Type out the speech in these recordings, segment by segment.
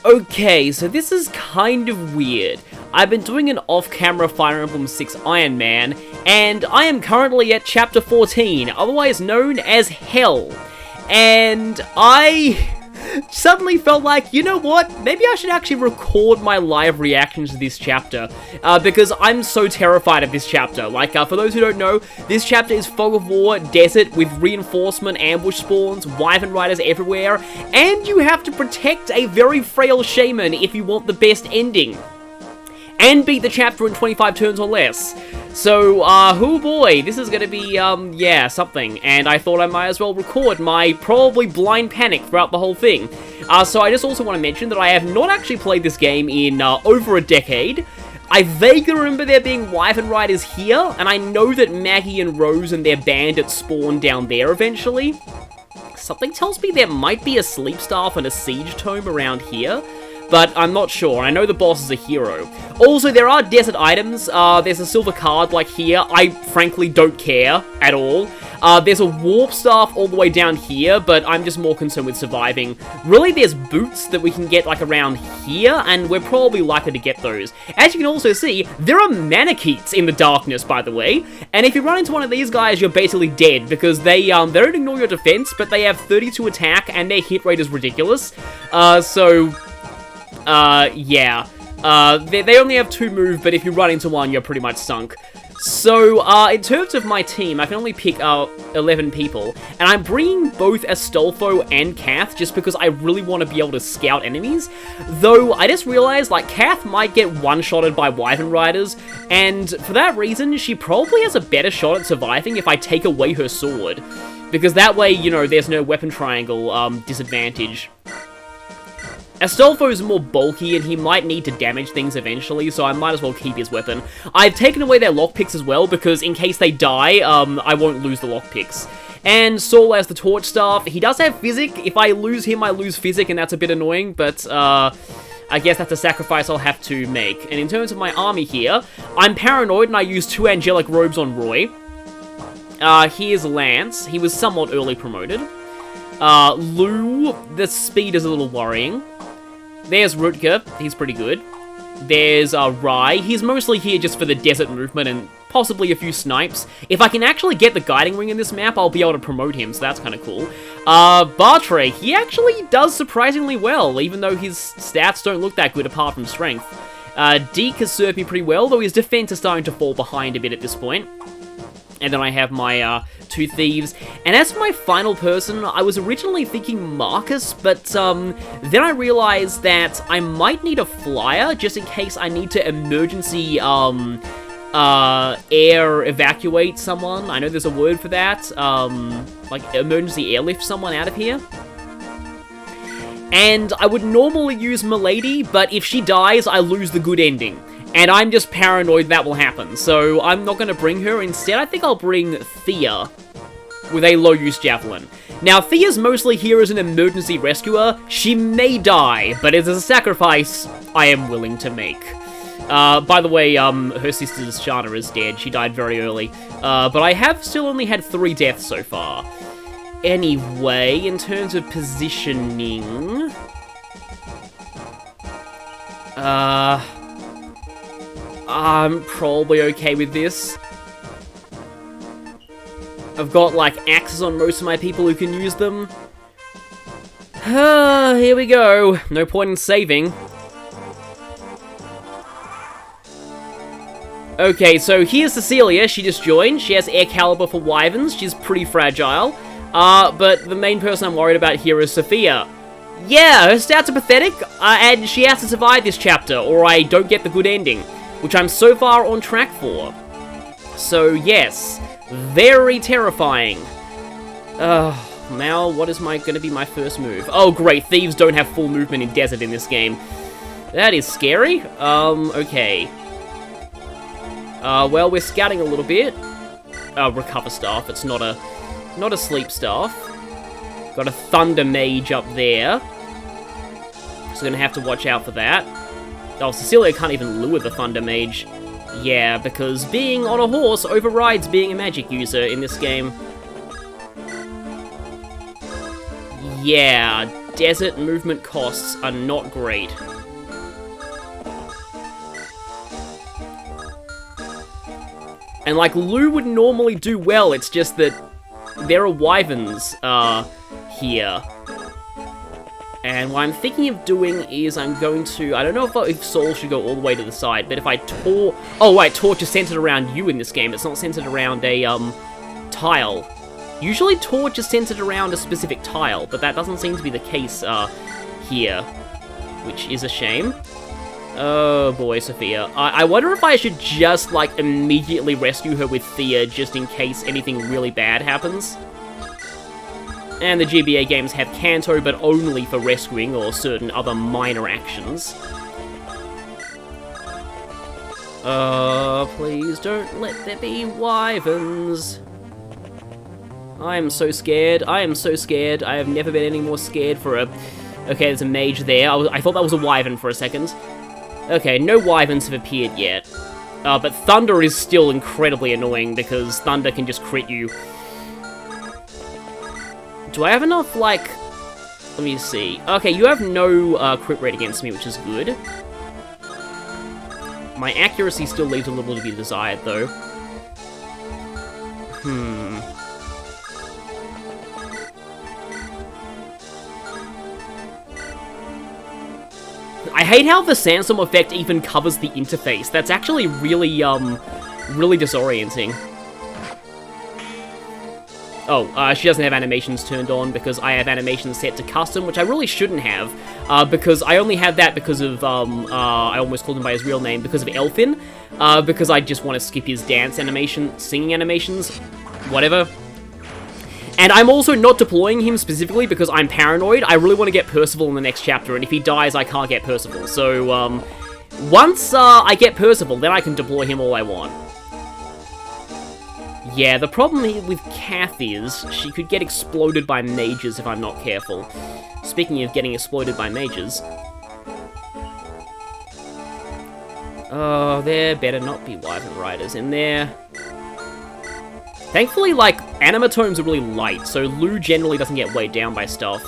Okay, so this is kind of weird. I've been doing an off-camera Fire Emblem 6 Ironman, and I am currently at Chapter 14, otherwise known as Hell. And I suddenly felt like, you know what, maybe I should actually record my live reactions to this chapter, because I'm so terrified of this chapter. Like, for those who don't know, this chapter is fog of war, desert, with reinforcement, ambush spawns, wyvern riders everywhere, and you have to protect a very frail shaman if you want the best ending. And beat the chapter in 25 turns or less. So, oh boy, this is gonna be, yeah, something. And I thought I might as well record my probably blind panic throughout the whole thing. So I just also want to mention that I have not actually played this game in, over a decade. I vaguely remember there being wyvern riders here, and I know that Maggie and Rose and their bandits spawn down there eventually. Something tells me there might be a sleep staff and a siege tome around here, but I'm not sure. I know the boss is a hero. Also, there are desert items. There's a silver card, like here. I frankly don't care at all. There's a warp staff all the way down here, but I'm just more concerned with surviving. Really, there's boots that we can get, like, around here, and we're probably likely to get those. As you can also see, there are mannequins in the darkness, by the way, and if you run into one of these guys, you're basically dead, because they don't ignore your defense, but they have 32 attack, and their hit rate is ridiculous. Yeah. They only have 2 move, but if you run into one, you're pretty much sunk. So, in terms of my team, I can only pick 11 people, and I'm bringing both Astolfo and Kath just because I really want to be able to scout enemies. Though, I just realized, like, Kath might get one-shotted by wyvern riders, and for that reason, she probably has a better shot at surviving if I take away her sword. Because that way, you know, there's no weapon triangle, disadvantage. Astolfo is more bulky, and he might need to damage things eventually, so I might as well keep his weapon. I've taken away their lockpicks as well, because in case they die, I won't lose the lockpicks. And Saul has the torch staff. He does have physic. If I lose him, I lose physic, and that's a bit annoying, but, I guess that's a sacrifice I'll have to make. And in terms of my army here, I'm paranoid, and I use 2 angelic robes on Roy. Here's Lance. He was somewhat early promoted. Lou, the speed is a little worrying. There's Rutger, he's pretty good. There's Rai, he's mostly here just for the desert movement and possibly a few snipes. If I can actually get the guiding ring in this map, I'll be able to promote him, so that's kind of cool. Bartre, he actually does surprisingly well, even though his stats don't look that good apart from strength. Deke has served me pretty well, though his defense is starting to fall behind a bit at this point. And then I have my 2 thieves. And as for my final person, I was originally thinking Marcus, but then I realized that I might need a flyer just in case I need to emergency air evacuate someone. I know there's a word for that. Like emergency airlift someone out of here. And I would normally use Milady, but if she dies, I lose the good ending. And I'm just paranoid that will happen, so I'm not going to bring her. Instead, I think I'll bring Thea with a low-use javelin. Now, Thea's mostly here as an emergency rescuer. She may die, but it is a sacrifice I am willing to make. By the way, her sister Shana is dead. She died very early. But I have still only had 3 deaths so far. Anyway, in terms of positioning... I'm probably okay with this. I've got, like, axes on most of my people who can use them. Here we go. No point in saving. Okay, so here's Cecilia. She just joined. She has air caliber for wyverns. She's pretty fragile. But the main person I'm worried about here is Sophia. Yeah, her stats are pathetic, and she has to survive this chapter, or I don't get the good ending. Which I'm so far on track for. So, yes. Very terrifying. Now, what is gonna be my first move? Oh, great. Thieves don't have full movement in desert in this game. That is scary. Okay. Well, we're scouting a little bit. Recover staff. It's not a sleep staff. Got a thunder mage up there. So gonna have to watch out for that. Oh, Cecilia can't even lure the Thunder Mage. Yeah, because being on a horse overrides being a magic user in this game. Yeah, desert movement costs are not great. And, like, Lou would normally do well, it's just that there are wyverns, here. And what I'm thinking of doing is I'm going to... I don't know if Soul should go all the way to the side, but if I Torch... Oh, wait, Torch is centered around you in this game. It's not centered around a, tile. Usually Torch is centered around a specific tile, but that doesn't seem to be the case, here. Which is a shame. Oh boy, Sophia. I wonder if I should just, like, immediately rescue her with Thea just in case anything really bad happens. And the GBA games have Kanto, but only for rescuing or certain other minor actions. Please don't let there be wyverns. I am so scared. I am so scared. I have never been any more scared for a... Okay, there's a mage there. I thought that was a wyvern for a second. Okay, no wyverns have appeared yet. But Thunder is still incredibly annoying because Thunder can just crit you. Do I have enough, like... Let me see. Okay, you have no crit rate against me, which is good. My accuracy still leaves a little to be desired, though. I hate how the sandstorm effect even covers the interface. That's actually really, really disorienting. Oh, she doesn't have animations turned on because I have animations set to custom, which I really shouldn't have, because I only have that because of, I almost called him by his real name, because of Elfin, because I just want to skip his dance animation, singing animations, whatever. And I'm also not deploying him specifically because I'm paranoid. I really want to get Percival in the next chapter, and if he dies, I can't get Percival. So, once I get Percival, then I can deploy him all I want. Yeah, the problem with Kath is she could get exploded by mages if I'm not careful. Speaking of getting exploded by mages... Oh, there better not be wyvern riders in there. Thankfully, like, animatomes are really light, so Lou generally doesn't get weighed down by stuff.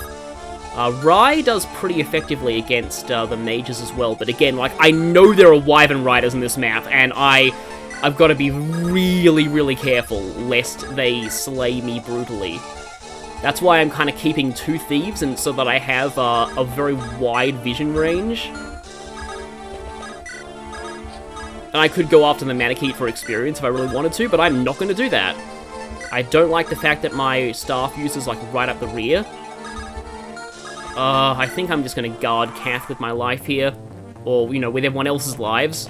Rai does pretty effectively against the mages as well, but again, like, I know there are wyvern riders in this map, and I've got to be really, really careful lest they slay me brutally. That's why I'm kind of keeping 2 thieves, and so that I have a very wide vision range. And I could go after the Manakete for experience if I really wanted to, but I'm not going to do that. I don't like the fact that my staff uses, like, right up the rear. I think I'm just going to guard Kath with my life here. Or, you know, with everyone else's lives.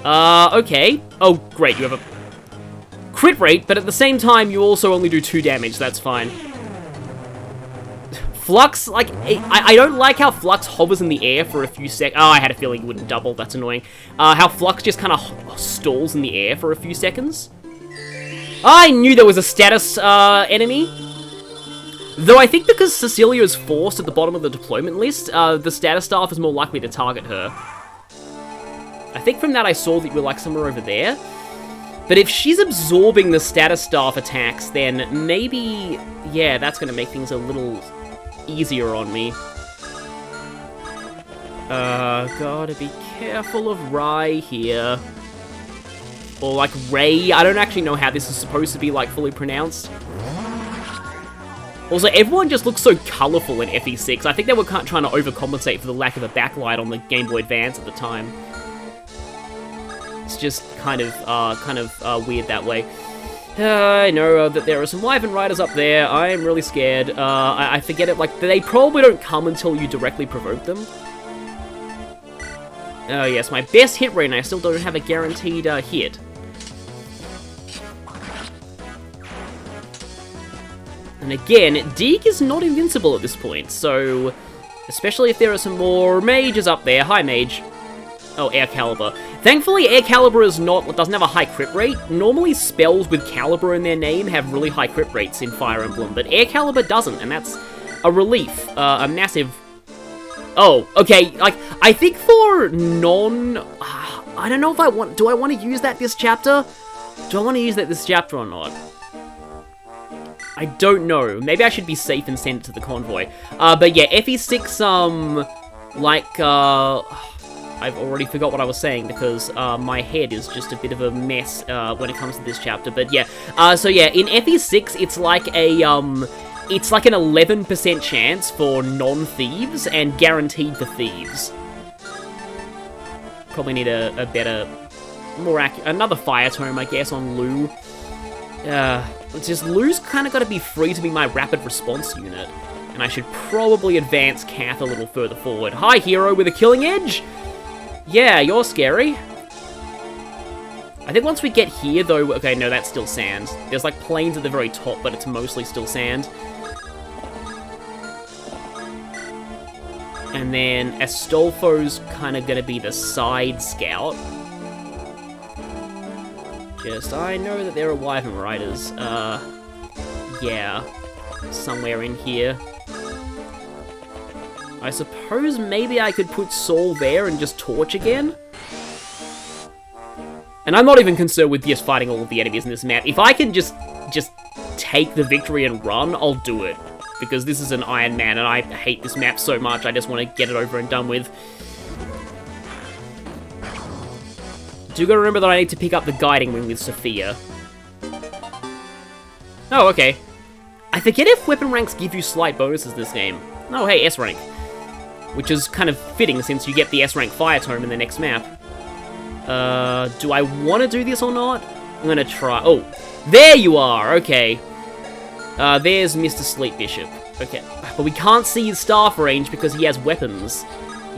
Okay. Oh, great, you have a crit rate, but at the same time, you also only do 2 damage, that's fine. Flux, like, I don't like how Flux hovers in the air for a few seconds. Oh, I had a feeling you wouldn't double, that's annoying. How Flux just kind of stalls in the air for a few seconds. I knew there was a status, enemy. Though I think because Cecilia is forced at the bottom of the deployment list, the status staff is more likely to target her. I think from that I saw that you were, like, somewhere over there. But if she's absorbing the status staff attacks, then maybe, yeah, that's going to make things a little easier on me. Gotta be careful of Rai here. Or, like, Ray. I don't actually know how this is supposed to be, like, fully pronounced. Also, everyone just looks so colourful in FE6. I think they were trying to overcompensate for the lack of a backlight on the Game Boy Advance at the time. It's just kind of weird that way. I know that there are some wyvern riders up there. I am really scared. I forget it, like, they probably don't come until you directly provoke them. Oh yes, my best hit rate, and I still don't have a guaranteed hit. And again, Deke is not invincible at this point, so... Especially if there are some more mages up there. Hi, mage. Oh, Air Caliber. Thankfully, Air Caliber doesn't have a high crit rate. Normally, spells with Caliber in their name have really high crit rates in Fire Emblem, but Air Caliber doesn't, and that's a relief. A massive... Oh, okay, like, I think for I don't know if I want... Do I want to use that this chapter? Do I want to use that this chapter or not? I don't know. Maybe I should be safe and send it to the convoy. But yeah, FE6, I've already forgot what I was saying because my head is just a bit of a mess when it comes to this chapter. But yeah, so yeah, in FE6, it's like it's like an 11% chance for non-thieves and guaranteed for thieves. Probably need a better, more accurate, another fire tome, I guess, on Lou. It's just Lou's kind of got to be free to be my rapid response unit. And I should probably advance Kath a little further forward. Hi, hero with a killing edge! Yeah, you're scary. I think once we get here, though... Okay, no, that's still sand. There's, like, plains at the very top, but it's mostly still sand. And then Astolfo's kind of going to be the side scout. I know that there are Wyvern Riders, yeah, somewhere in here. I suppose maybe I could put Saul there and just torch again? And I'm not even concerned with just fighting all of the enemies in this map. If I can just take the victory and run, I'll do it. Because this is an Ironman and I hate this map so much, I just want to get it over and done with. Do gotta remember that I need to pick up the guiding wing with Sophia. Oh, okay. I forget if weapon ranks give you slight bonuses this game. Oh, hey, S rank. Which is kind of fitting since you get the S rank fire tome in the next map. Do I want to do this or not? I'm gonna try. Oh, there you are, okay. There's Mr. Sleep Bishop. Okay, but we can't see his staff range because he has weapons.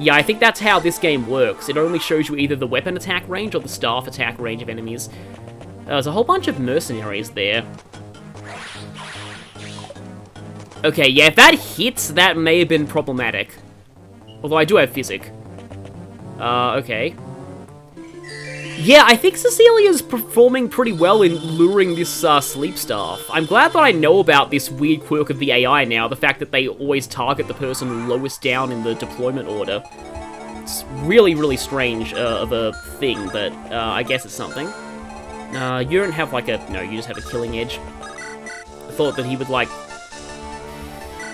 Yeah, I think that's how this game works. It only shows you either the weapon attack range or the staff attack range of enemies. There's a whole bunch of mercenaries there. Okay, yeah, if that hits, that may have been problematic. Although I do have physic. Okay. Yeah, I think Cecilia's performing pretty well in luring this sleep staff. I'm glad that I know about this weird quirk of the AI now, the fact that they always target the person lowest down in the deployment order. It's really, really strange of a thing, but I guess it's something. You don't have like a... No, you just have a killing edge. I thought that he would like...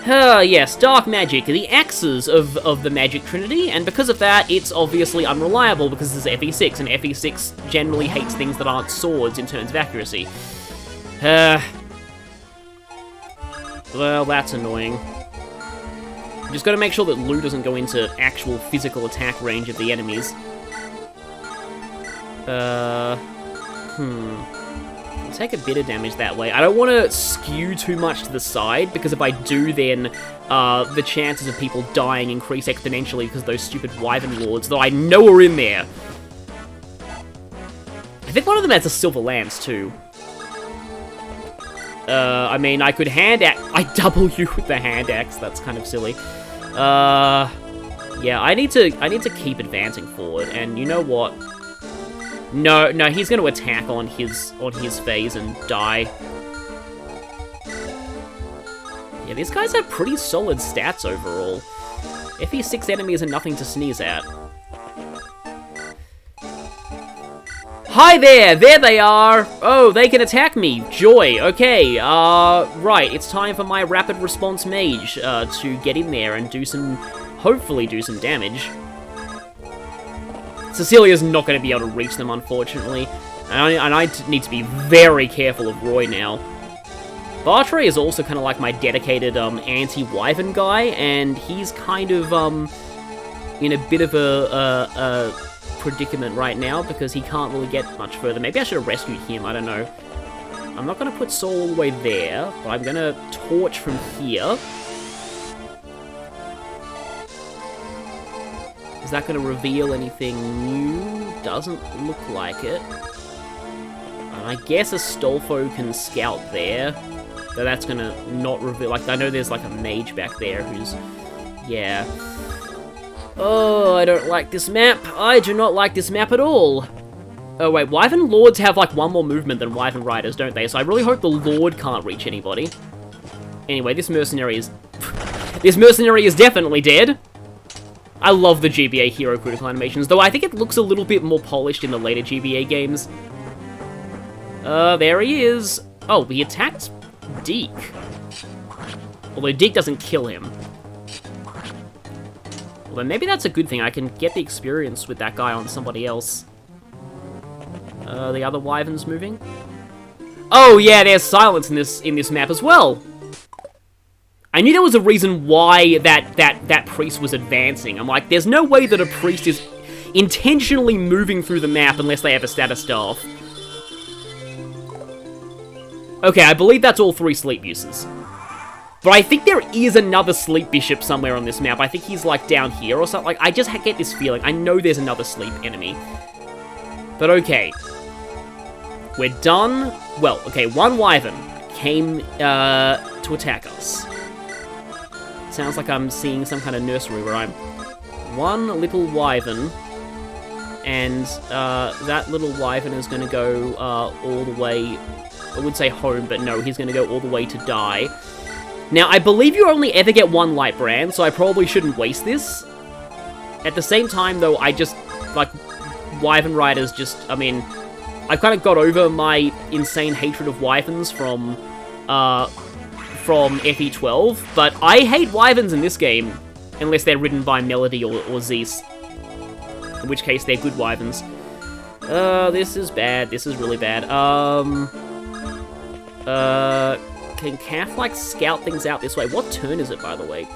yes, dark magic, the axes of the magic trinity, and because of that, it's obviously unreliable because this is FE6, and FE6 generally hates things that aren't swords in terms of accuracy. Well, that's annoying. Just gotta make sure that Lou doesn't go into actual physical attack range of the enemies. Take a bit of damage that way. I don't want to skew too much to the side, because if I do, then the chances of people dying increase exponentially because those stupid Wyvern Lords that I know are in there. I think one of them has a silver lance, too. I mean, I could hand axe... I double you with the hand axe. That's kind of silly. Yeah, I need to keep advancing forward, and you know what? No, he's going to attack on his phase and die. Yeah, these guys have pretty solid stats overall. FE6 enemies are nothing to sneeze at. Hi there! There they are! Oh, they can attack me! Joy! Okay, right, it's time for my rapid response mage to get in there and hopefully do some damage. Cecilia's not going to be able to reach them, unfortunately. And I need to be very careful of Roy now. Bartray is also kind of like my dedicated anti-Wyvern guy, and he's kind of in a bit of a predicament right now because he can't really get much further. Maybe I should have rescued him, I don't know. I'm not going to put Saul all the way there, but I'm going to torch from here. Is that going to reveal anything new? Doesn't look like it. And I guess Astolfo can scout there. Though that's going to not reveal... Like, I know there's like a mage back there who's... Yeah. Oh, I don't like this map. I do not like this map at all. Oh, wait. Wyvern Lords have like one more movement than Wyvern Riders, don't they? So I really hope the Lord can't reach anybody. Anyway, this mercenary is... This mercenary is definitely dead. I love the GBA hero critical animations, though I think it looks a little bit more polished in the later GBA games. There he is. Oh, he attacked Deke. Although Deke doesn't kill him. Although maybe that's a good thing. I can get the experience with that guy on somebody else. The other wyvern's moving. Oh yeah, there's silence in this map as well. I knew there was a reason why that priest was advancing. I'm like, there's no way that a priest is intentionally moving through the map unless they have a status staff. Okay, I believe that's all 3 sleep uses. But I think there is another sleep bishop somewhere on this map. I think he's like down here or something. Like, I just get this feeling. I know there's another sleep enemy. But okay. We're done. Well, okay, 1 wyvern came to attack us. Sounds like I'm seeing some kind of nursery where I'm 1 little wyvern, and that little wyvern is going to go all the way, I would say home, but no, he's going to go all the way to die. Now, I believe you only ever get 1 light brand, so I probably shouldn't waste this. At the same time, though, I just, like, wyvern riders just, I mean, I've kind of got over my insane hatred of wyverns from FE12, but I hate wyverns in this game, unless they're ridden by Melody or Zeus, in which case they're good wyverns. This is bad, this is really bad. Can Calf, like, scout things out this way? What turn is it, by the way?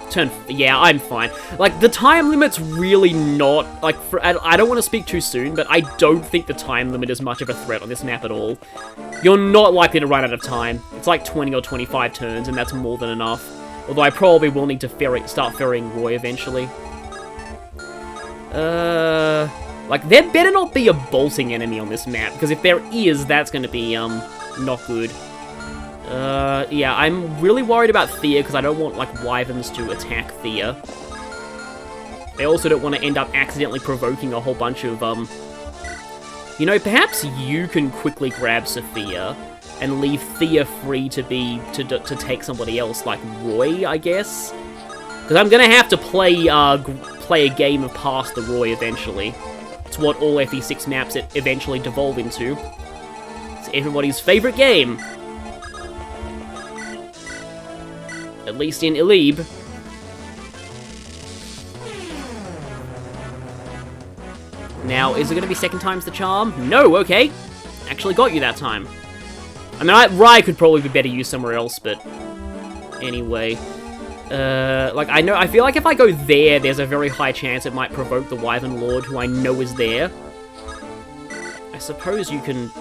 Yeah, I'm fine. Like, the time limit's really not, like, I don't want to speak too soon, but I don't think the time limit is much of a threat on this map at all. You're not likely to run out of time. It's like 20 or 25 turns, and that's more than enough. Although I probably will need to start ferrying Roy eventually. Like, there better not be a bolting enemy on this map, because if there is, that's going to be, not good. Yeah, I'm really worried about Thea, because I don't want, like, wyverns to attack Thea. I also don't want to end up accidentally provoking a whole bunch of, You know, perhaps you can quickly grab Sophia, and leave Thea free to take somebody else, like Roy, I guess? Because I'm gonna have to play a game of Pass the Roy eventually. It's what all FE6 maps eventually devolve into. It's everybody's favorite game. At least in Elib. Now, is it going to be 2nd time's the charm? No, okay. Actually got you that time. I mean, Rye could probably be better used somewhere else, but... Anyway. Like, I feel like if I go there, there's a very high chance it might provoke the Wyvern Lord, who I know is there. I suppose you can...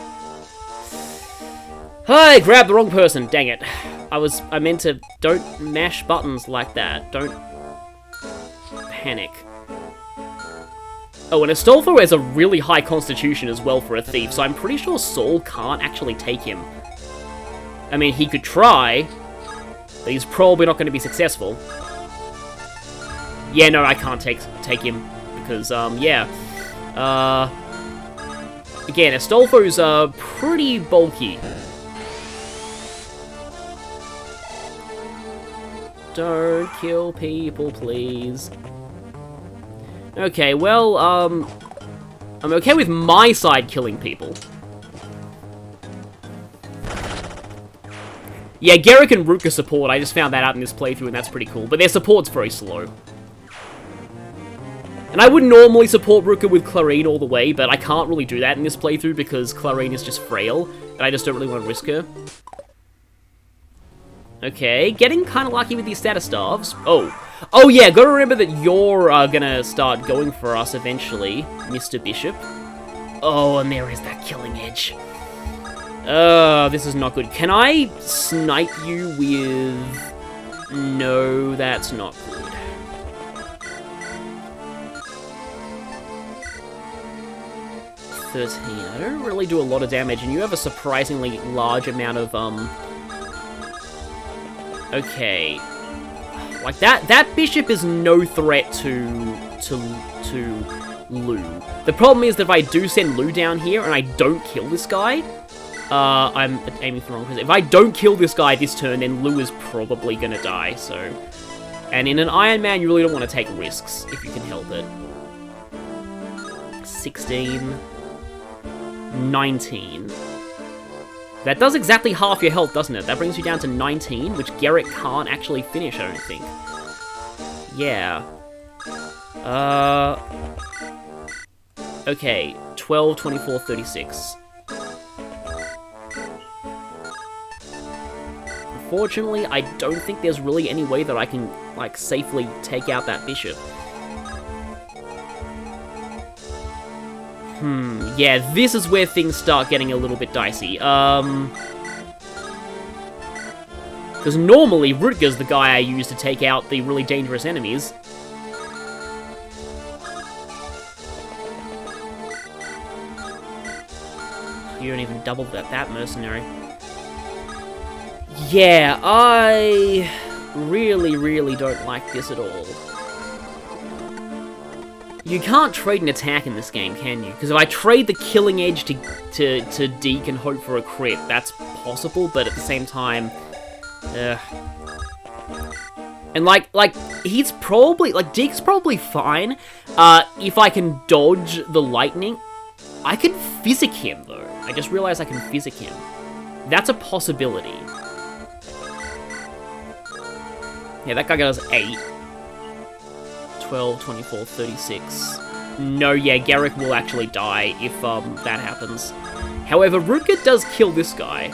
I grabbed the wrong person, dang it. I meant to... Don't mash buttons like that. Don't... panic. Oh, and Astolfo has a really high constitution as well for a thief, so I'm pretty sure Saul can't actually take him. I mean, he could try, but he's probably not going to be successful. Yeah, no, I can't take him, because, yeah. Again, Astolfo's, pretty bulky. Don't kill people, please. Okay, well, I'm okay with my side killing people. Yeah, Garrick and Ruka support, I just found that out in this playthrough, and that's pretty cool, but their support's very slow. And I would normally support Ruka with Clarine all the way, but I can't really do that in this playthrough because Clarine is just frail, and I just don't really want to risk her. Okay, getting kind of lucky with these status staves. Oh yeah, gotta remember that you're gonna start going for us eventually, Mr. Bishop. Oh, and there is that killing edge. This is not good. Can I snipe you with... No, that's not good. $13. I don't really do a lot of damage, and you have a surprisingly large amount of, Okay. Like, that bishop is no threat to Lu. The problem is that if I do send Lu down here and I don't kill this guy, I'm aiming for the wrong person. If I don't kill this guy this turn, then Lu is probably gonna die, so... And in an Ironman, you really don't want to take risks, if you can help it. 16... 19... That does exactly half your health, doesn't it? That brings you down to 19, which Garrett can't actually finish, I don't think. Yeah. Okay, 12, 24, 36. Unfortunately, I don't think there's really any way that I can, like, safely take out that bishop. Yeah, this is where things start getting a little bit dicey. Because normally, Rutger's the guy I use to take out the really dangerous enemies. You don't even double that mercenary. Yeah, I really don't like this at all. You can't trade an attack in this game, can you? Because if I trade the killing edge to Deke and hope for a crit, that's possible, but at the same time... And like, he's probably... Like, Deke's probably fine if I can dodge the lightning. I can physic him, though. I just realized I can physic him. That's a possibility. Yeah, that guy goes 8. 12, 24, 36. No, yeah, Garrick will actually die if that happens. However, Rutger does kill this guy.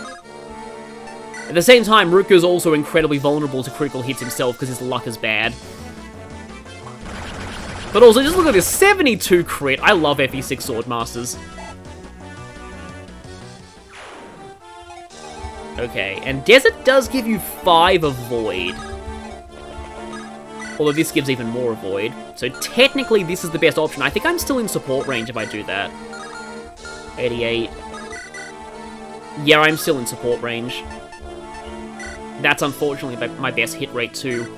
At the same time, Rutger's also incredibly vulnerable to critical hits himself because his luck is bad. But also, just look at this 72 crit. I love FE6 Swordmasters. Okay, and Desert does give you 5 Avoid. Although this gives even more Avoid. So technically this is the best option. I think I'm still in support range if I do that. 88. Yeah, I'm still in support range. That's unfortunately my best hit rate too.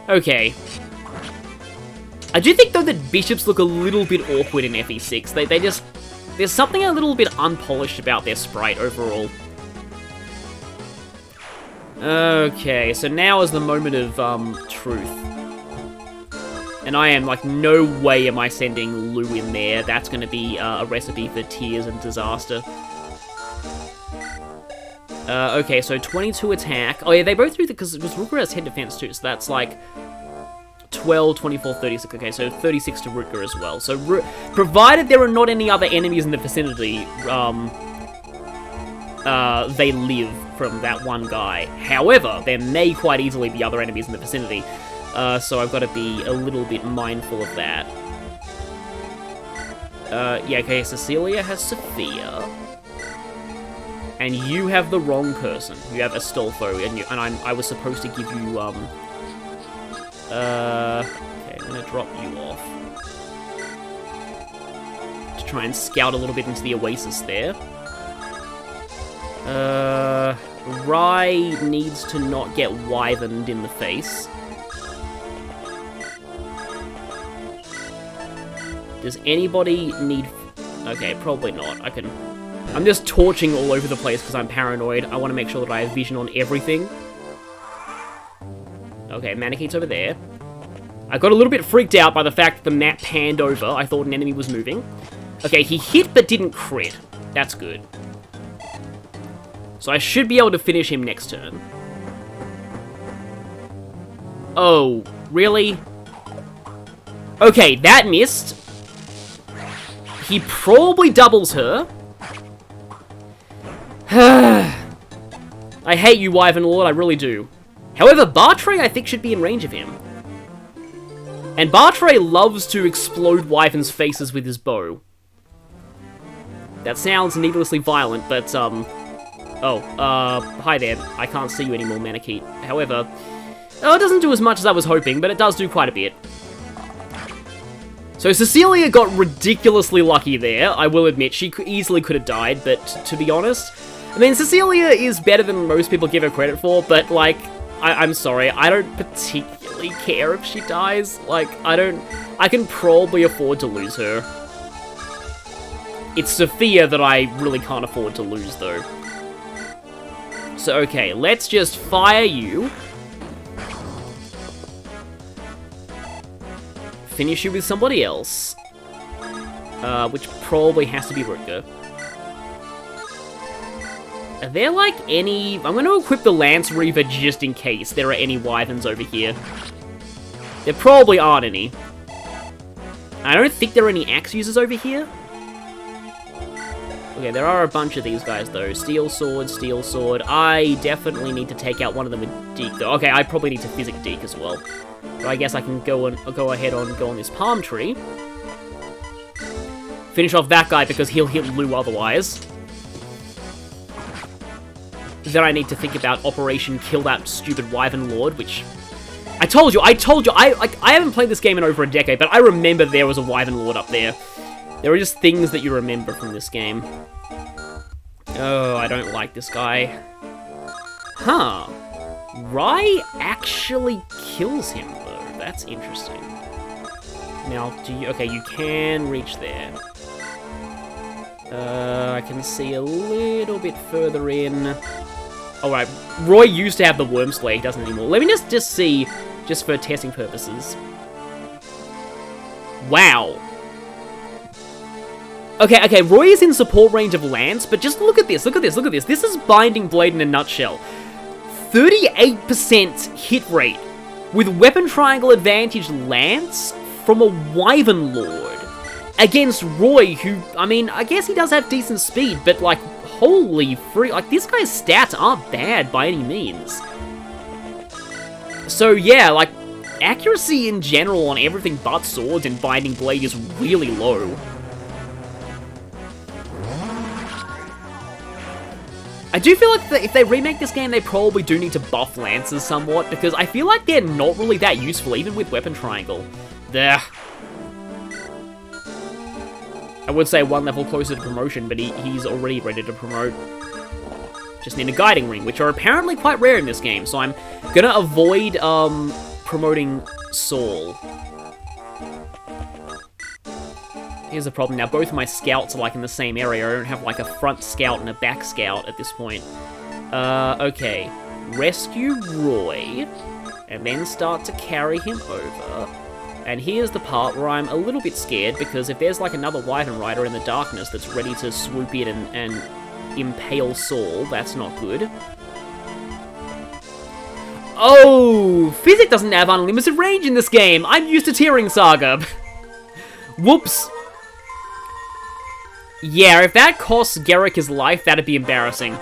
Okay. I do think though that bishops look a little bit awkward in FE6. They just... There's something a little bit unpolished about their sprite overall. Okay, so now is the moment of truth. And I am, like, no way am I sending Lou in there. That's going to be a recipe for tears and disaster. Okay, so 22 attack. Oh, yeah, they both do the... Because Rutger has head defense, too. So that's, like, 12, 24, 36. Okay, so 36 to Rutger as well. So, provided there are not any other enemies in the vicinity, they live from that one guy. However, there may quite easily be other enemies in the vicinity. So I've got to be a little bit mindful of that. Yeah, okay, Cecilia has Sophia. And you have the wrong person. You have Astolfo, and I was supposed to give you, okay, I'm gonna drop you off. To try and scout a little bit into the Oasis there. Rye needs to not get wyverned in the face. Does anybody need... Okay, probably not. I'm just torching all over the place because I'm paranoid. I want to make sure that I have vision on everything. Okay, Manichae's over there. I got a little bit freaked out by the fact that the map panned over. I thought an enemy was moving. Okay, he hit but didn't crit. That's good. So I should be able to finish him next turn. Oh, really? Okay, that missed. He probably doubles her. I hate you, Wyvern Lord, I really do. However, Bartray, I think, should be in range of him. And Bartray loves to explode Wyvern's faces with his bow. That sounds needlessly violent, but, hi there. I can't see you anymore, Manichae. However, it doesn't do as much as I was hoping, but it does do quite a bit. So Cecilia got ridiculously lucky there, I will admit. She easily could have died, but to be honest... I mean, Cecilia is better than most people give her credit for, but, like, I'm sorry, I don't particularly care if she dies. Like, I can probably afford to lose her. It's Sophia that I really can't afford to lose, though. So, okay, let's just fire you. Finish you with somebody else. Which probably has to be Rutger. Are there, like, any... I'm going to equip the Lance Reaver just in case there are any wyverns over here. There probably aren't any. I don't think there are any axe users over here. Okay, there are a bunch of these guys, though. Steel sword, steel sword. I definitely need to take out one of them with Deke, though. Okay, I probably need to physic Deke as well. But I guess I can go on this palm tree. Finish off that guy because he'll hit Lou otherwise. Then I need to think about Operation Kill That Stupid Wyvern Lord, which... I told you, I haven't played this game in over a decade, but I remember there was a Wyvern Lord up there. There are just things that you remember from this game. Oh, I don't like this guy. Huh. Rye actually kills him, though. That's interesting. Now, okay, you can reach there. I can see a little bit further in. Alright, Roy used to have the Worm Slayer, he doesn't anymore. Let me just see, just for testing purposes. Wow. Okay, Roy is in support range of Lance, but just look at this. This is Binding Blade in a nutshell. 38% hit rate with Weapon Triangle Advantage Lance from a Wyvern Lord against Roy, who, I mean, I guess he does have decent speed, but, like, holy free, like, this guy's stats aren't bad by any means. So, yeah, like, accuracy in general on everything but swords in Binding Blade is really low. I do feel like if they remake this game, they probably do need to buff Lances somewhat, because I feel like they're not really that useful, even with Weapon Triangle. There. I would say one level closer to promotion, but he's already ready to promote. Just need a Guiding Ring, which are apparently quite rare in this game, so I'm gonna avoid promoting Saul. Here's the problem now, both of my scouts are like in the same area. I don't have like a front scout and a back scout at this point. Okay. Rescue Roy, and then start to carry him over. And here's the part where I'm a little bit scared, because if there's like another Wyvern Rider in the darkness that's ready to swoop in and impale Saul, that's not good. Oh! Physic doesn't have unlimited range in this game! I'm used to Tearing Saga! Whoops! Yeah, if that costs Garrick his life, that'd be embarrassing.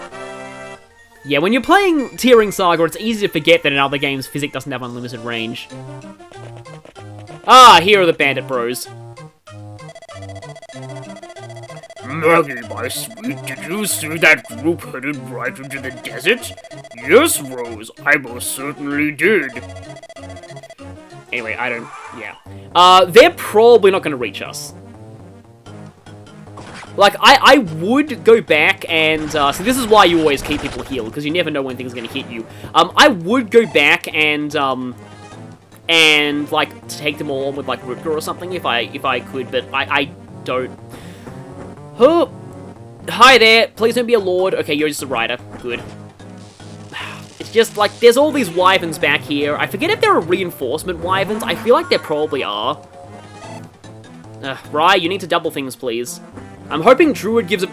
Yeah, when you're playing Tearing Saga, it's easy to forget that in other games, Physic doesn't have unlimited range. Ah, here are the Bandit Bros. Maggie, my sweet, did you see that group headed right into the desert? Yes, Rose, I most certainly did. Anyway, yeah. They're probably not gonna reach us. Like, I would go back and, so this is why you always keep people healed, because you never know when things are gonna hit you. I would go back and like, take them all on with, like, Rutger or something if I could, but I don't. Oh! Hi there, please don't be a lord. Okay, you're just a rider. Good. It's just, like, there's all these wyverns back here. I forget if there are reinforcement wyverns. I feel like there probably are. Rye, you need to double things, please. I'm hoping Druid gives a...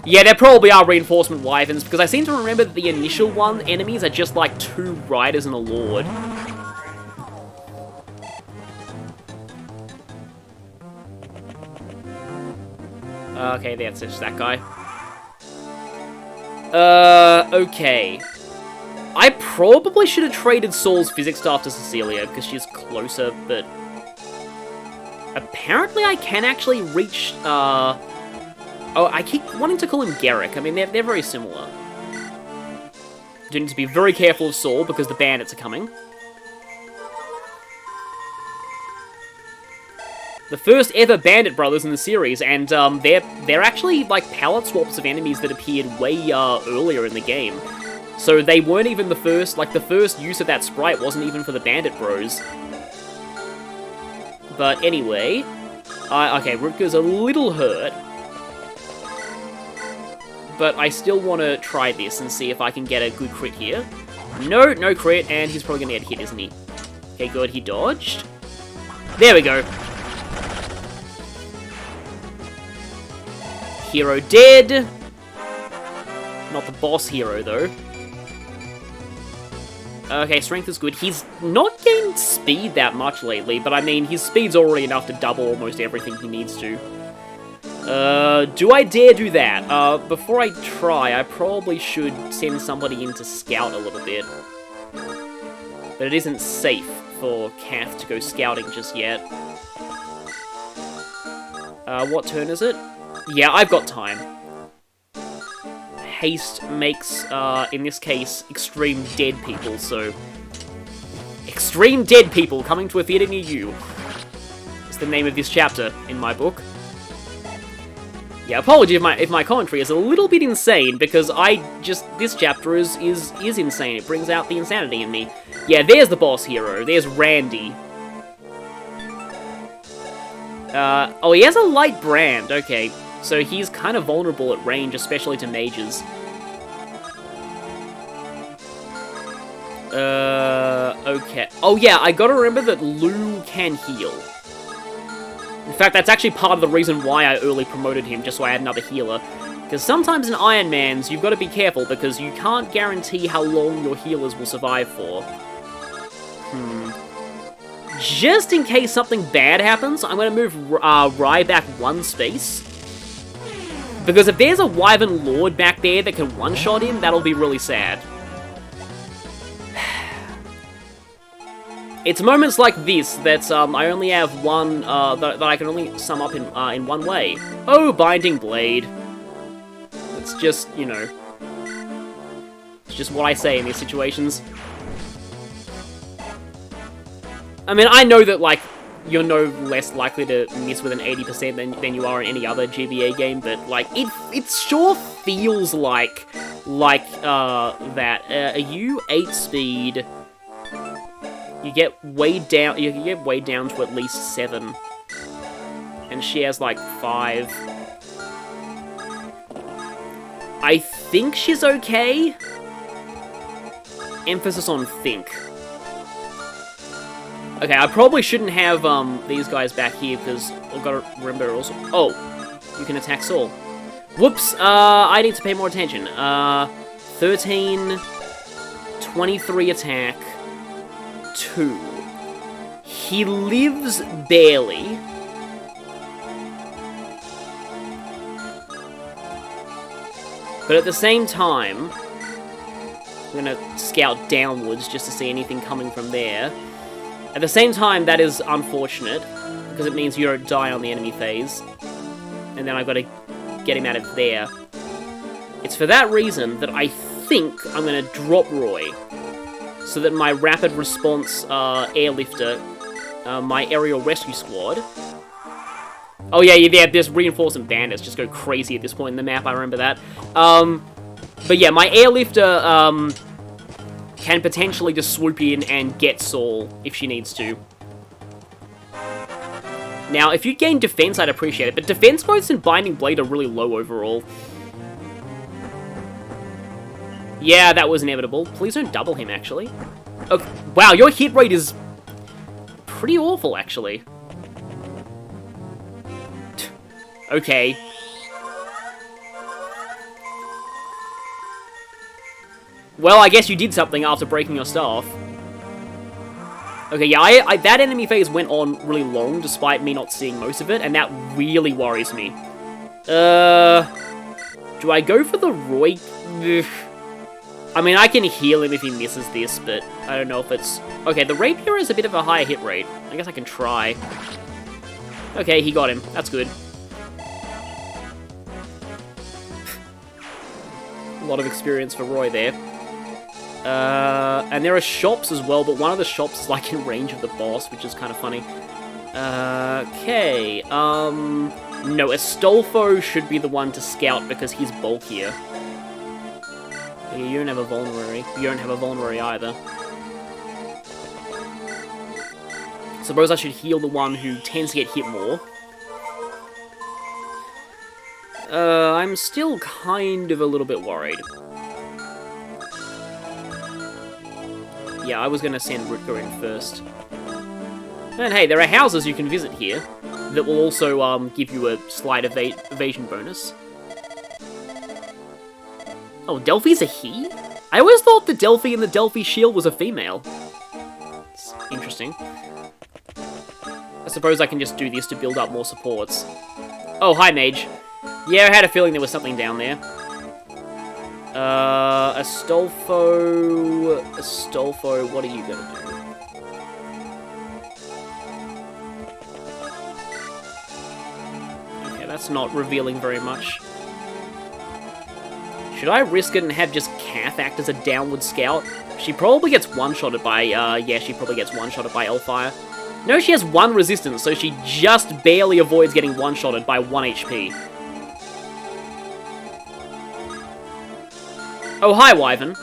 Yeah, there probably are reinforcement wyverns, because I seem to remember that the initial enemies are just like 2 riders and a lord. Okay, that's just that guy. Okay. I probably should have traded Saul's physics staff to Cecilia, because she's closer, but... Apparently I can actually reach, Oh, I keep wanting to call him Garrick. I mean, they're very similar. Do need to be very careful of Saul, because the bandits are coming. The first ever Bandit Brothers in the series, and, they're actually, like, palette swaps of enemies that appeared way, earlier in the game. So they weren't even the first, like, the first use of that sprite wasn't even for the Bandit Bros. But anyway, okay, Rutger's a little hurt. But I still want to try this and see if I can get a good crit here. No, no crit, and he's probably going to get hit, isn't he? Okay, good, he dodged. There we go. Hero dead. Not the boss hero, though. Okay, strength is good. He's not gained speed that much lately, but I mean, his speed's already enough to double almost everything he needs to. Do I dare do that? Before I try, I probably should send somebody in to scout a little bit. But it isn't safe for Kath to go scouting just yet. What turn is it? Yeah, I've got time. Haste makes, in this case, extreme dead people, so... Extreme dead people coming to a theater near you. It's the name of this chapter in my book. Yeah, apology if my commentary is a little bit insane, because this chapter is insane. It brings out the insanity in me. Yeah, there's the boss hero. There's Randy. Oh, he has a light brand. Okay, so he's kind of vulnerable at range, especially to mages. Okay. Oh yeah, I gotta remember that Lou can heal. In fact, that's actually part of the reason why I early promoted him, just so I had another healer. Because sometimes in Ironmans, you've got to be careful, because you can't guarantee how long your healers will survive for. Just in case something bad happens, I'm going to move Rye back one space. Because if there's a Wyvern Lord back there that can one-shot him, that'll be really sad. It's moments like this that I only have one, that I can only sum up in one way. Oh, Binding Blade. It's just, you know... It's just what I say in these situations. I mean, I know that, like, you're no less likely to miss with an 80% than you are in any other GBA game, but, like, it sure feels like that. Are you 8 speed... You get weighed down to at least 7. And she has like 5. I think she's okay. Emphasis on think. Okay, I probably shouldn't have these guys back here because I've got to remember also. Oh, you can attack Saul. Whoops, I need to pay more attention. 13, 23 attack. 2. He lives barely. But at the same time, I'm gonna scout downwards just to see anything coming from there. At the same time, that is unfortunate, because it means you don't die on the enemy phase. And then I've got to get him out of there. It's for that reason that I think I'm gonna drop Roy. So that my rapid response airlifter, my aerial rescue squad... Oh yeah, there's reinforcement bandits just go crazy at this point in the map, I remember that. But yeah, my airlifter can potentially just swoop in and get Saul if she needs to. Now, if you gain defense, I'd appreciate it, but defense growths in Binding Blade are really low overall. Yeah, that was inevitable. Please don't double him, actually. Okay. Wow, your hit rate is pretty awful, actually. Okay. Well, I guess you did something after breaking your staff. Okay, yeah, that enemy phase went on really long, despite me not seeing most of it, and that really worries me. Do I go for the Roy? Ugh. I mean, I can heal him if he misses this, but I don't know if it's... Okay, the Rapier is a bit of a higher hit rate. I guess I can try. Okay, he got him. That's good. A lot of experience for Roy there. And there are shops as well, but one of the shops is like in range of the boss, which is kind of funny. Okay, no, Astolfo should be the one to scout because he's bulkier. Yeah, you don't have a vulnerary. You don't have a vulnerary either. Suppose I should heal the one who tends to get hit more. I'm still kind of a little bit worried. Yeah, I was going to send Rutger in first. And hey, there are houses you can visit here that will also give you a slight evasion bonus. Oh, Delphi's a he? I always thought the Delphi in the Delphi shield was a female. It's interesting. I suppose I can just do this to build up more supports. Oh, hi, mage. Yeah, I had a feeling there was something down there. Astolfo... Astolfo, what are you gonna do? Okay, that's not revealing very much. Should I risk it and have just Kath act as a downward scout? She probably gets one-shotted by, yeah, she probably gets one-shotted by Hellfire. No, she has 1 resistance, so she just barely avoids getting one-shotted by 1 HP. Oh, hi, Wyvern.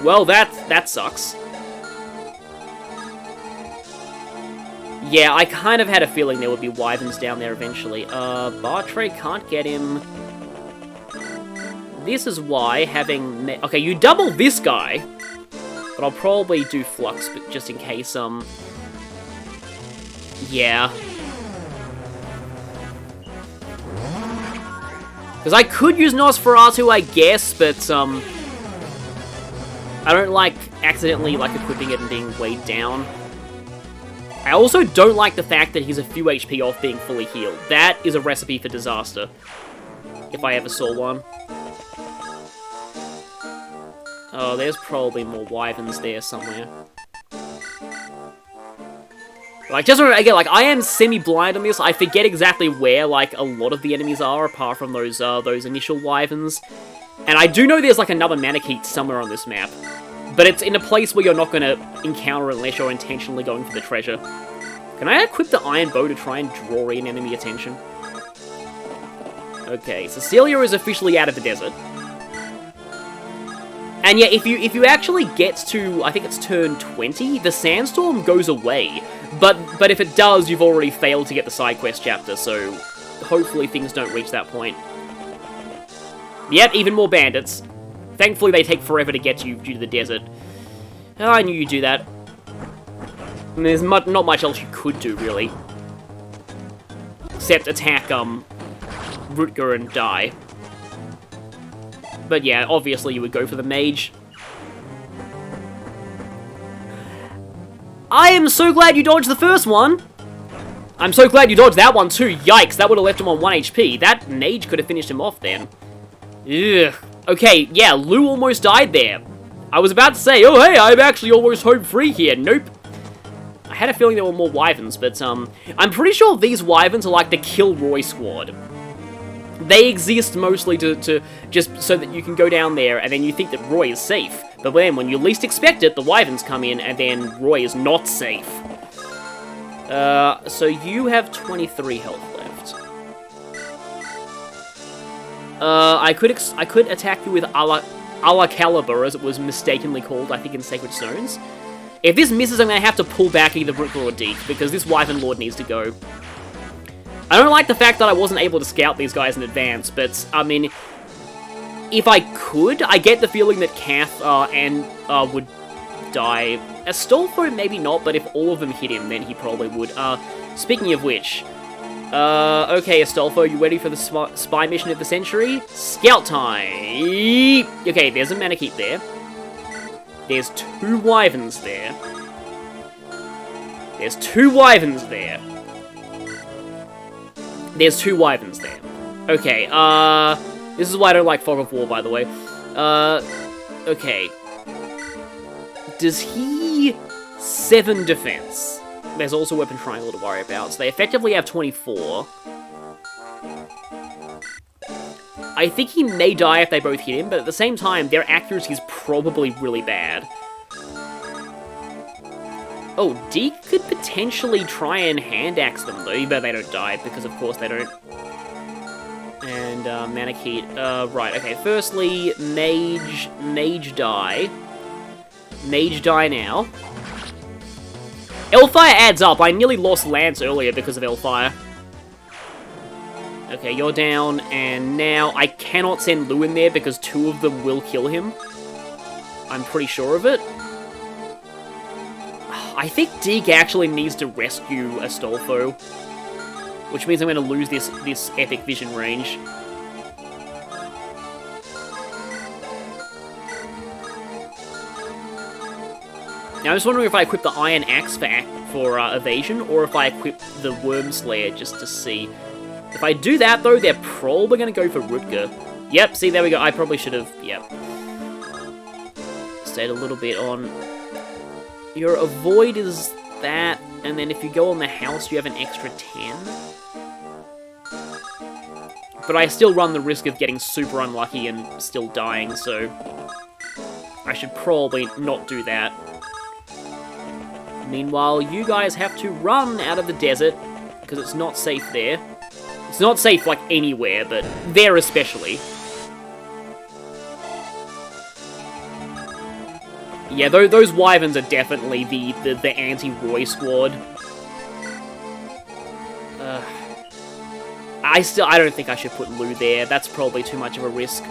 Well, that sucks. Yeah, I kind of had a feeling there would be Wyverns down there eventually. Bartray can't get him. This is why having... Okay, you double this guy. But I'll probably do Flux, but just in case, yeah. Because I could use Nosferatu, I guess, but, I don't like accidentally, like, equipping it and being weighed down. I also don't like the fact that he's a few HP off being fully healed. That is a recipe for disaster. If I ever saw one. Oh, there's probably more Wyverns there somewhere. Like, just remember, again, like, I am semi-blind on this. I forget exactly where, like, a lot of the enemies are, apart from those initial Wyverns. And I do know there's, like, another Manakete somewhere on this map. But it's in a place where you're not going to encounter it unless you're intentionally going for the treasure. Can I equip the Iron Bow to try and draw in enemy attention? Okay, Cecilia is officially out of the desert. And yeah, if you actually get to, I think it's turn 20, the sandstorm goes away. But if it does, you've already failed to get the side quest chapter, so hopefully things don't reach that point. Yep, even more bandits. Thankfully they take forever to get to you due to the desert. Oh, I knew you'd do that. And there's not much else you could do, really. Except attack, Rutger and die. But yeah, obviously you would go for the mage. I am so glad you dodged the first one! I'm so glad you dodged that one too, yikes, that would have left him on 1 HP. That mage could have finished him off then. Ugh. Okay, yeah, Lou almost died there. I was about to say, oh hey, I'm actually almost home free here. Nope. I had a feeling there were more Wyverns, but I'm pretty sure these Wyverns are like the Kill Roy squad. They exist mostly to just so that you can go down there and then you think that Roy is safe. But then when you least expect it, the Wyverns come in and then Roy is not safe. So you have 23 health left. I could attack you with Ala Caliber, as it was mistakenly called, I think, in Sacred Stones. If this misses, I'm going to have to pull back either Rutger or Deke, because this Wyvern Lord needs to go. I don't like the fact that I wasn't able to scout these guys in advance, but, I mean, if I could, I get the feeling that Kath would die. Astolfo, maybe not, but if all of them hit him, then he probably would. Speaking of which, okay, Astolfo, you ready for the spy mission of the century? Scout time! Okay, there's a Manakete there. There's 2 Wyverns there. There's 2 Wyverns there. There's 2 Wyverns there. Okay, this is why I don't like Fog of War, by the way. Okay. Does he... 7 defense. There's also Weapon Triangle to worry about, so they effectively have 24. I think he may die if they both hit him, but at the same time, their accuracy is probably really bad. Oh, Deke could potentially try and hand-axe them, though, but they don't die, because of course they don't. And, Manakete, right, okay, firstly, Mage die. Mage die now. Hellfire adds up, I nearly lost Lance earlier because of Hellfire. Okay, you're down, and now I cannot send Lou in there because 2 of them will kill him. I'm pretty sure of it. I think Deke actually needs to rescue Astolfo, which means I'm going to lose this epic vision range. Now, I'm just wondering if I equip the Iron Axe for evasion, or if I equip the Worm Slayer just to see. If I do that, though, they're probably going to go for Rutger. Yep, see, there we go. I probably should have, yep. Stayed a little bit on. Your avoid is that, and then if you go on the house, you have an extra 10. But I still run the risk of getting super unlucky and still dying, so I should probably not do that. Meanwhile, you guys have to run out of the desert, because it's not safe there. It's not safe, like, anywhere, but there especially. Yeah, those wyverns are definitely the anti-Roy squad. I don't think I should put Lou there. That's probably too much of a risk.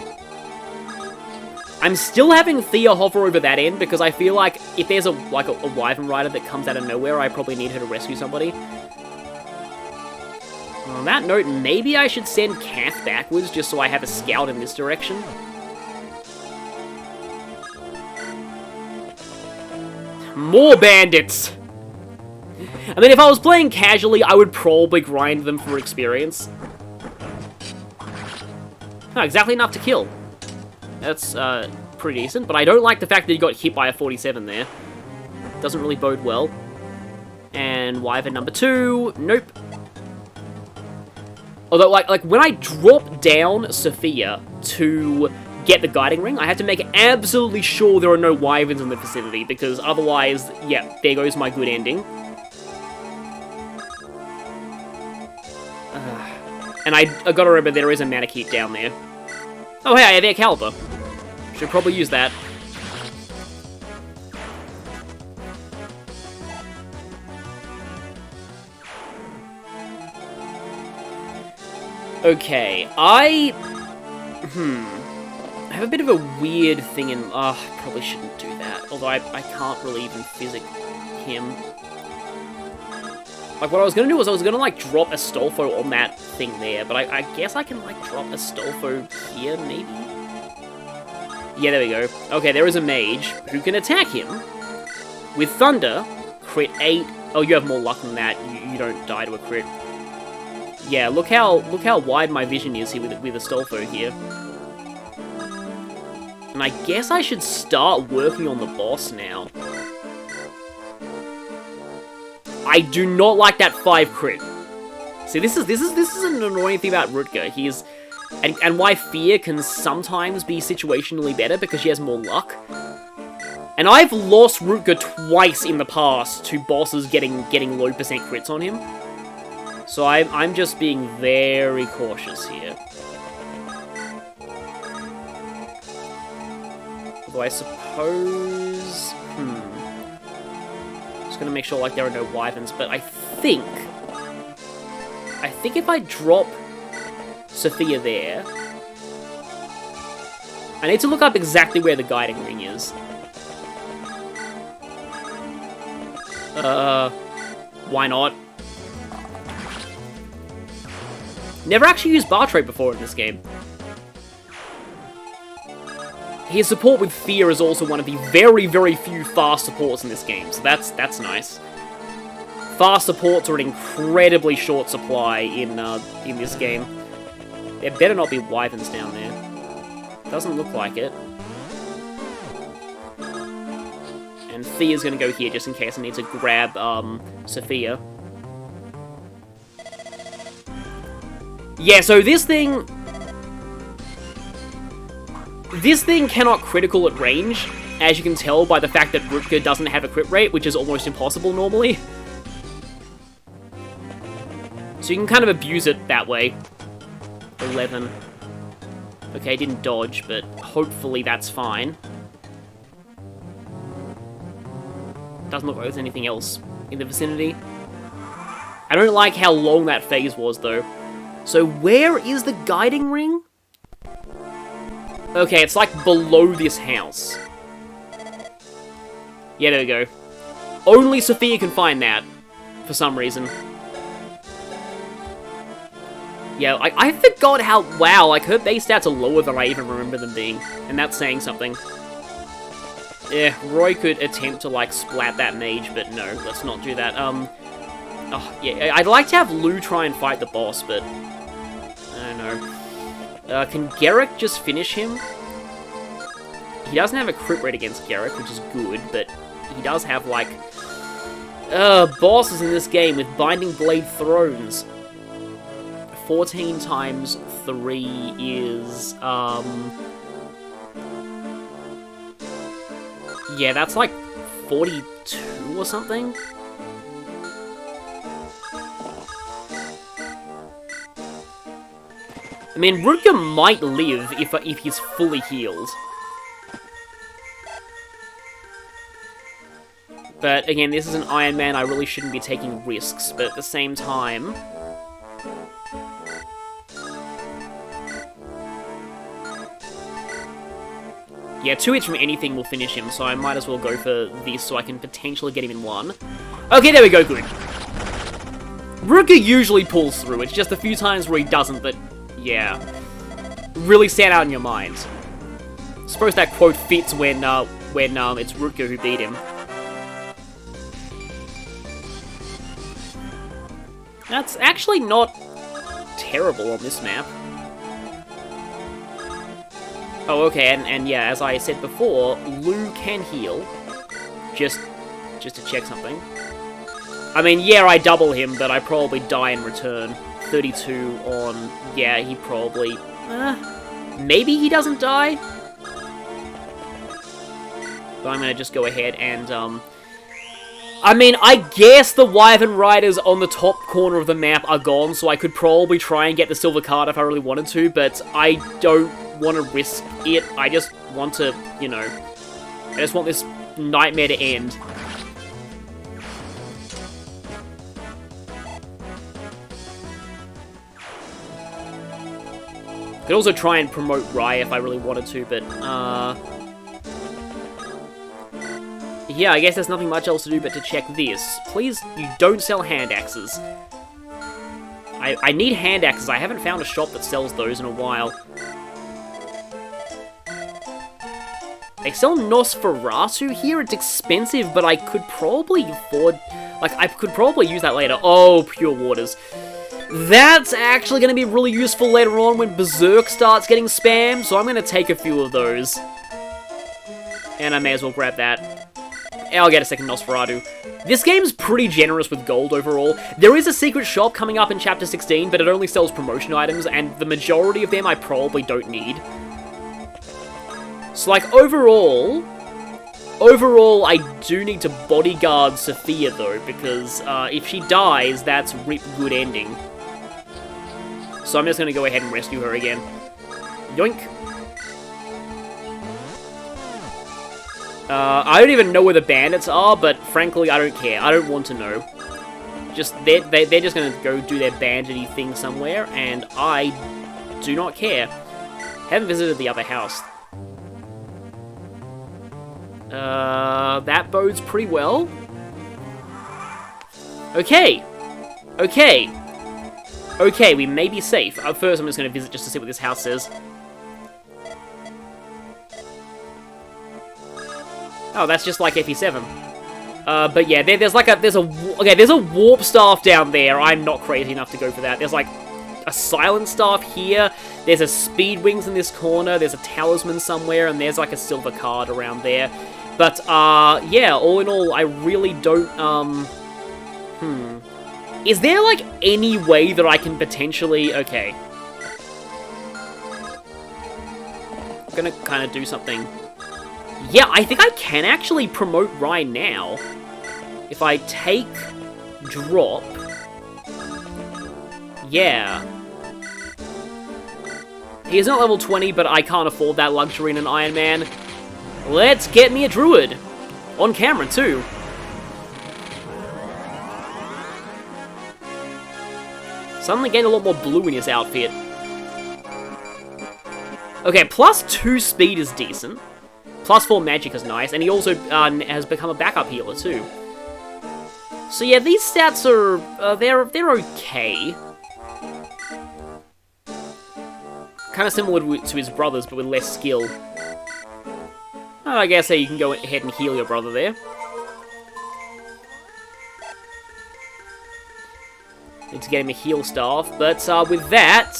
I'm still having Thea hover over that end, because I feel like if there's a wyvern rider that comes out of nowhere, I probably need her to rescue somebody. On that note, maybe I should send Kath backwards, just so I have a scout in this direction. More bandits! I mean, if I was playing casually, I would probably grind them for experience. Oh, exactly enough to kill. That's, pretty decent, but I don't like the fact that he got hit by a 47 there. Doesn't really bode well. And wyvern number 2, nope. Although, like when I drop down Sophia to get the guiding ring, I have to make absolutely sure there are no wyverns in the vicinity, because otherwise, yeah, there goes my good ending. And I gotta remember there is a Manakete down there. Oh hey, I have Air Caliber. Should probably use that. Okay, I have a bit of a weird thing in... probably shouldn't do that. Although I can't really even physic him. Like, what I was going to do was I was going to, like, drop Astolfo on that thing there. But I guess I can, like, drop Astolfo here, maybe? Yeah, there we go. Okay, there is a mage who can attack him with Thunder, crit 8. Oh, you have more luck than that. You don't die to a crit. Yeah, look how wide my vision is here with Astolfo here. And I guess I should start working on the boss now. I do not like that 5 crit. See, this is an annoying thing about Rutger. He's and why Fear can sometimes be situationally better because she has more luck. And I've lost Rutger twice in the past to bosses getting low percent crits on him. So I'm just being very cautious here. Although I suppose... Just gonna make sure like there are no wyverns, but I think if I drop Sophia there... I need to look up exactly where the guiding ring is. Why not? Never actually used Bartray before in this game. His support with Fear is also one of the very, very few fast supports in this game, so that's nice. Fast supports are an incredibly short supply in this game. There better not be wyverns down there. Doesn't look like it. And Thea's gonna go here just in case I need to grab Sophia. Yeah, so this thing cannot critical at range, as you can tell by the fact that Rutger doesn't have a crit rate, which is almost impossible normally. So you can kind of abuse it that way. 11. Okay, didn't dodge, but hopefully that's fine. Doesn't look like there's anything else in the vicinity. I don't like how long that phase was, though. So where is the guiding ring? Okay, it's like below this house. Yeah, there we go. Only Sophia can find that, for some reason. Yeah, I forgot how... Wow, like, her base stats are lower than I even remember them being. And that's saying something. Yeah, Roy could attempt to, like, splat that mage, but no, let's not do that. Oh, yeah, I'd like to have Lou try and fight the boss, but I don't know. Can Garrick just finish him? He doesn't have a crit rate against Garrick, which is good, but he does have, like, bosses in this game with Binding Blade Thrones. 14 times 3 is, yeah, that's like 42 or something? I mean, Rutger might live if he's fully healed. But again, this is an Ironman, I really shouldn't be taking risks, but at the same time... Yeah, 2 hits from anything will finish him, so I might as well go for this so I can potentially get him in 1. Okay, there we go, good. Rutger usually pulls through, it's just a few times where he doesn't that, yeah, really stand out in your mind. I suppose that quote fits when it's Rutger who beat him. That's actually not terrible on this map. Oh, okay, and yeah, as I said before, Lou can heal. Just to check something. I mean, yeah, I double him, but I probably die in return. 32 on... Yeah, he probably... maybe he doesn't die? But I'm gonna just go ahead and, I mean, I guess the Wyvern Riders on the top corner of the map are gone, so I could probably try and get the silver card if I really wanted to, but I don't want to risk it. I just want to, you know, I just want this nightmare to end. Could also try and promote Rye if I really wanted to, but, yeah, I guess there's nothing much else to do but to check this. Please, you don't sell hand axes. I need hand axes. I haven't found a shop that sells those in a while. They sell Nosferatu here. It's expensive, but I could probably afford... Like, I could probably use that later. Oh, Pure Waters. That's actually going to be really useful later on when Berserk starts getting spammed, so I'm going to take a few of those. And I may as well grab that. I'll get a second Nosferatu. This game's pretty generous with gold overall. There is a secret shop coming up in Chapter 16, but it only sells promotion items, and the majority of them I probably don't need. So, like, overall, I do need to bodyguard Sophia, though, because if she dies, that's rip good ending. So I'm just going to go ahead and rescue her again. Yoink. I don't even know where the bandits are, but frankly, I don't care. I don't want to know. Just, they're just going to go do their bandity thing somewhere, and I do not care. Haven't visited the other house. That bodes pretty well. Okay. Okay, we may be safe. First, I'm just going to visit just to see what this house says. Oh, that's just like FE7. But yeah, there's a warp staff down there. I'm not crazy enough to go for that. There's like a silent staff here. There's a speed wings in this corner. There's a talisman somewhere, and there's like a silver card around there. But yeah, all in all, I really don't. Is there like any way that I can potentially? Okay, I'm gonna kind of do something. Yeah, I think I can actually promote Ryan now. If I take drop... Yeah. He is not level 20, but I can't afford that luxury in an Ironman. Let's get me a druid. On camera, too. Suddenly getting a lot more blue in his outfit. Okay, +2 speed is decent. +4 magic is nice, and he also has become a backup healer too. So yeah, these stats are they're okay. Kind of similar to his brothers, but with less skill. Oh, I guess you can go ahead and heal your brother there. Need to get him a heal staff, but with that,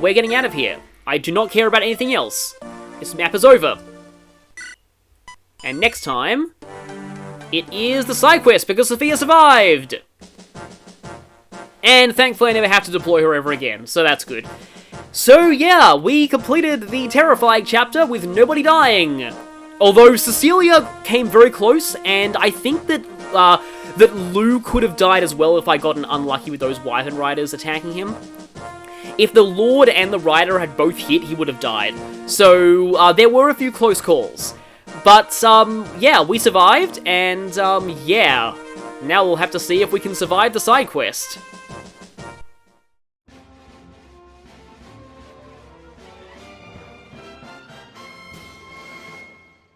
we're getting out of here. I do not care about anything else. This map is over. And next time, it is the side quest because Sophia survived! And thankfully I never have to deploy her ever again, so that's good. So yeah, we completed the terrifying chapter with nobody dying. Although Cecilia came very close, and I think that that Lou could have died as well if I gotten unlucky with those Wyvern Riders attacking him. If the Lord and the Rider had both hit, he would have died. So there were a few close calls. But yeah, we survived, and yeah, now we'll have to see if we can survive the side quest.